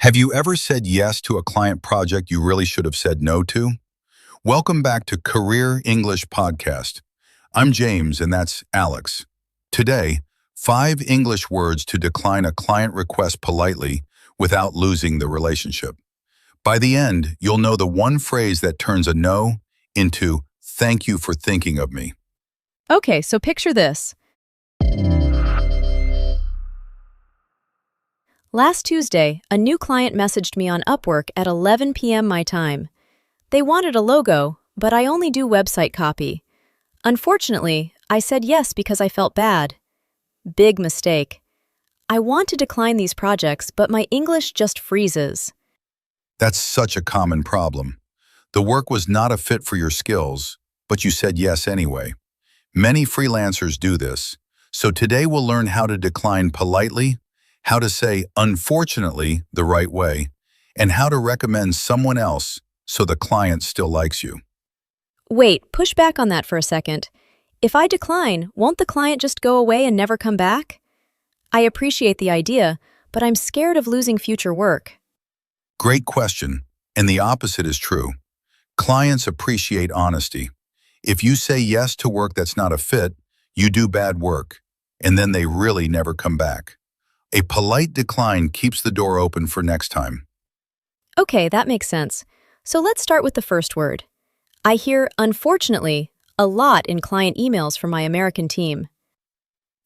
Have you ever said yes to a client project you really should have said no to? Welcome back to Career English Podcast. I'm James and that's Alex. Today, 5 English words to decline a client request politely without losing the relationship. By the end, you'll know the one phrase that turns a no into "thank you for thinking of me." Okay, so picture this. Last Tuesday, a new client messaged me on Upwork at 11 p.m. my time. They wanted a logo, but I only do website copy. Unfortunately, I said yes because I felt bad. Big mistake. I want to decline these projects, but my English just freezes. That's such a common problem. The work was not a fit for your skills, but you said yes anyway. Many freelancers do this, so today we'll learn how to decline politely, how to say "unfortunately" the right way, and how to recommend someone else so the client still likes you. Wait, push back on that for a second. If I decline, won't the client just go away and never come back? I appreciate the idea, but I'm scared of losing future work. Great question, and the opposite is true. Clients appreciate honesty. If you say yes to work that's not a fit, you do bad work, and then they really never come back. A polite decline keeps the door open for next time. Okay, that makes sense. So let's start with the first word. I hear "unfortunately" a lot in client emails from my American team.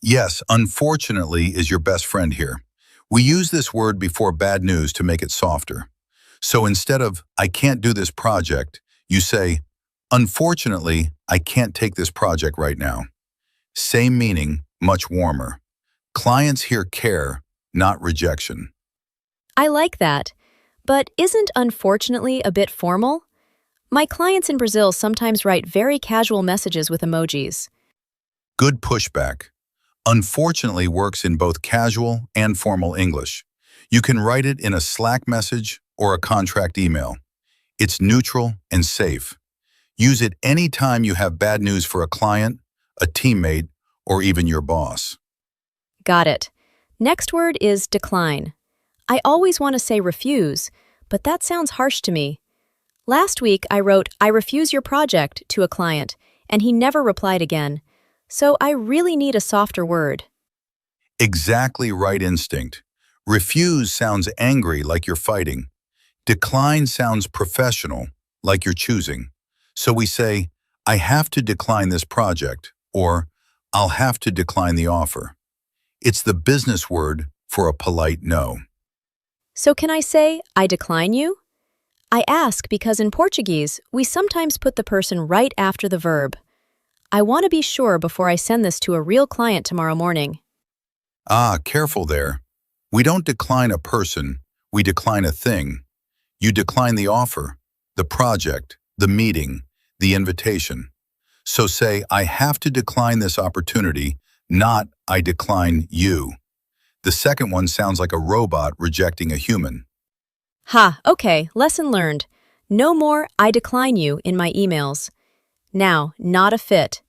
Yes, "unfortunately" is your best friend here. We use this word before bad news to make it softer. So instead of "I can't do this project," you say, "Unfortunately, I can't take this project right now." Same meaning, much warmer. Clients here care, not rejection. I like that. But isn't "unfortunately" a bit formal? My clients in Brazil sometimes write very casual messages with emojis. Good pushback. "Unfortunately" works in both casual and formal English. You can write it in a Slack message or a contract email. It's neutral and safe. Use it anytime you have bad news for a client, a teammate, or even your boss. Got it. Next word is decline. I always want to say refuse, but that sounds harsh to me. Last week, I wrote "I refuse your project" to a client, and he never replied again. So I really need a softer word. Exactly right instinct. Refuse sounds angry, like you're fighting. Decline sounds professional, like you're choosing. So we say, "I have to decline this project," or "I'll have to decline the offer." It's the business word for a polite no. So can I say "I decline you"? I ask because in Portuguese, we sometimes put the person right after the verb. I want to be sure before I send this to a real client tomorrow morning. Careful there. We don't decline a person, we decline a thing. You decline the offer, the project, the meeting, the invitation. So say, "I have to decline this opportunity," not "I decline you." The second one sounds like a robot rejecting a human. Ha, okay, lesson learned. No more "I decline you" in my emails. Now, not a fit.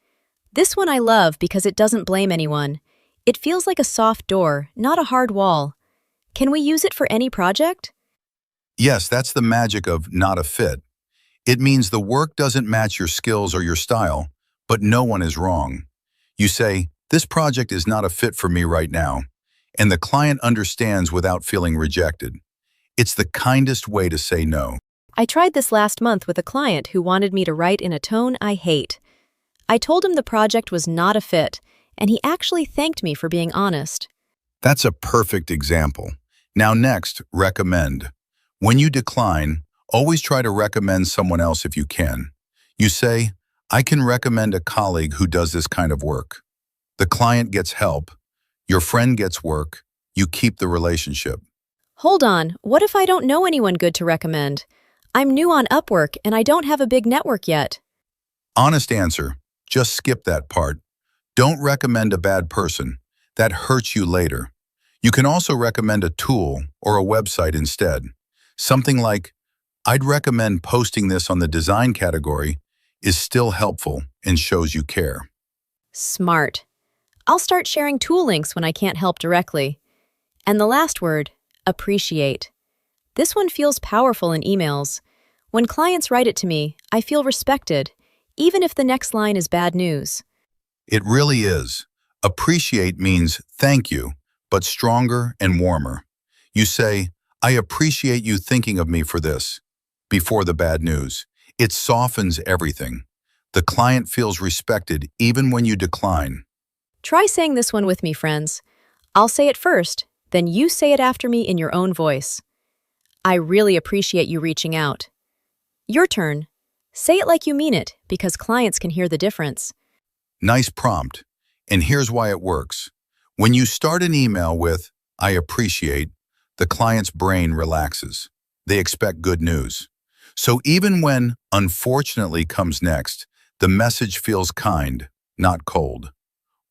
This one I love because it doesn't blame anyone. It feels like a soft door, not a hard wall. Can we use it for any project? Yes, that's the magic of "not a fit." It means the work doesn't match your skills or your style, but no one is wrong. You say, "This project is not a fit for me right now," and the client understands without feeling rejected. It's the kindest way to say no. I tried this last month with a client who wanted me to write in a tone I hate. I told him the project was not a fit, and he actually thanked me for being honest. That's a perfect example. Now next, recommend. When you decline, always try to recommend someone else if you can. You say, "I can recommend a colleague who does this kind of work." The client gets help, your friend gets work, you keep the relationship. Hold on, what if I don't know anyone good to recommend? I'm new on Upwork and I don't have a big network yet. Honest answer, just skip that part. Don't recommend a bad person. That hurts you later. You can also recommend a tool or a website instead. Something like, "I'd recommend posting this on the design category," is still helpful and shows you care. Smart. I'll start sharing tool links when I can't help directly. And the last word, appreciate. This one feels powerful in emails. When clients write it to me, I feel respected, even if the next line is bad news. It really is. Appreciate means thank you, but stronger and warmer. You say, I appreciate you thinking of me for this, before the bad news. It softens everything. The client feels respected even when you decline. Try saying this one with me, friends. I'll say it first, then you say it after me in your own voice. I really appreciate you reaching out. Your turn. Say it like you mean it, because clients can hear the difference. Nice prompt. And here's why it works. When you start an email with, I appreciate, the client's brain relaxes. They expect good news. So even when unfortunately comes next, the message feels kind, not cold.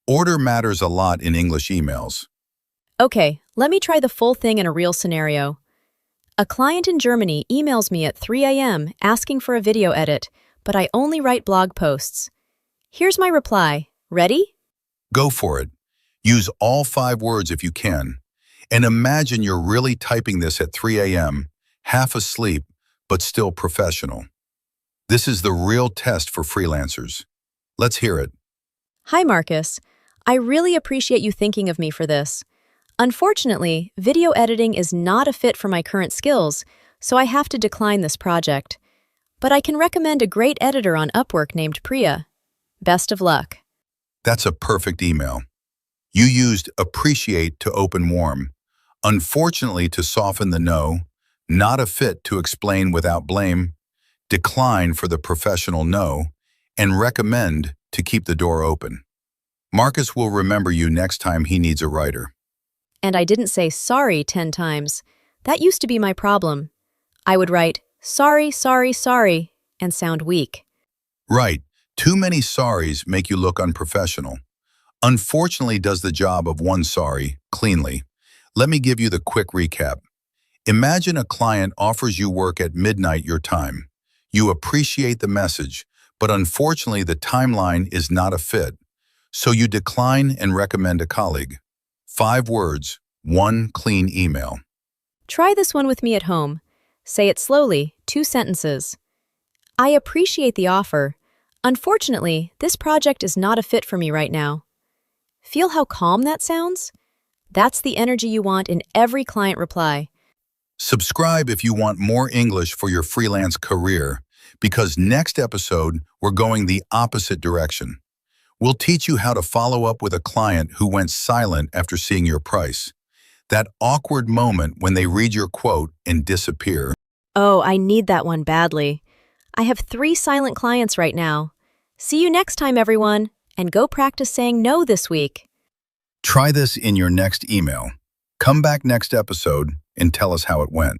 Order matters a lot in English emails. Okay, let me try the full thing in a real scenario. A client in Germany emails me at 3 a.m. asking for a video edit, but I only write blog posts. Here's my reply. Ready? Go for it. Use all 5 words if you can. And imagine you're really typing this at 3 a.m., half asleep, but still professional. This is the real test for freelancers. Let's hear it. Hi, Marcus. I really appreciate you thinking of me for this. Unfortunately, video editing is not a fit for my current skills, so I have to decline this project. But I can recommend a great editor on Upwork named Priya. Best of luck. That's a perfect email. You used appreciate to open warm, unfortunately to soften the no, not a fit to explain without blame, decline for the professional no, and recommend to keep the door open. Marcus will remember you next time he needs a writer. And I didn't say sorry 10 times. That used to be my problem. I would write sorry, sorry, sorry, and sound weak. Right. Too many sorries make you look unprofessional. Unfortunately does the job of one sorry cleanly. Let me give you the quick recap. Imagine a client offers you work at midnight your time. You appreciate the message, but unfortunately the timeline is not a fit. So you decline and recommend a colleague. 5 words, 1 clean email. Try this one with me at home. Say it slowly, 2 sentences. I appreciate the offer. Unfortunately, this project is not a fit for me right now. Feel how calm that sounds? That's the energy you want in every client reply. Subscribe if you want more English for your freelance career, because next episode, we're going the opposite direction. We'll teach you how to follow up with a client who went silent after seeing your price. That awkward moment when they read your quote and disappear. Oh, I need that one badly. I have 3 silent clients right now. See you next time, everyone, and go practice saying no this week. Try this in your next email. Come back next episode and tell us how it went.